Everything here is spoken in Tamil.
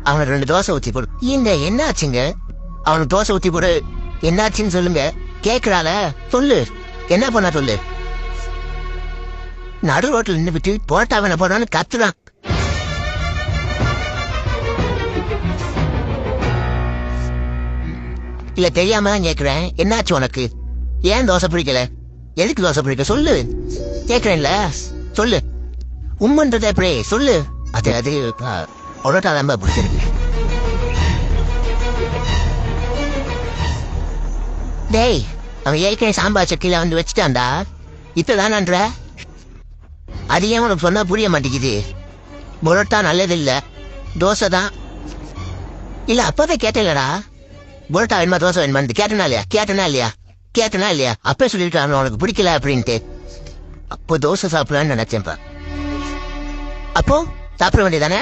அவனுக்கு 2 தோசை ஊத்தி போடு. இந்த என்ன ஆச்சுங்க? அவனுக்கு தோசை ஊத்தி போடு. என்னாச்சுன்னு சொல்லுங்க. கேக்குறால சொல்லு. என்ன பண்ண சொல்லு. நடு ரோட்ல நின்று விட்டு போட்டா வேணா போடான்னு கத்துறான். இல்ல தெரியாம தான் கேக்குறேன். என்னாச்சு உனக்கு? ஏன் தோசை பிடிக்கல? எதுக்கு தோசை பிடிக்க சொல்லு. கேக்குறேன்ல சொல்லு. உம்மன்றது எப்படி சொல்லு. அது ஒரட்டா தான் பிடிச்சிருக்கு. டேய் அவன் ஏற்கனவே சாம்பார் சட்டியில வந்து வச்சுட்டான்டா. இப்பதானன்ற அது ஏன் உனக்கு சொன்னா புரிய மாட்டேங்குது. புரோட்டா நல்லது இல்ல, தோசை தான். இல்ல அப்பவே கேட்டேலடா. புரோட்டா வேணுமா தோசை வேணுமான்னு கேட்டனா இல்லையா அப்பே சொல்லிருக்கான் உனக்கு பிடிக்கல அப்படின்ட்டு. அப்போ தோசை சாப்பிடலான்னு நினைச்சேன்ப்பா. அப்போ சாப்பிட வேண்டியதானே?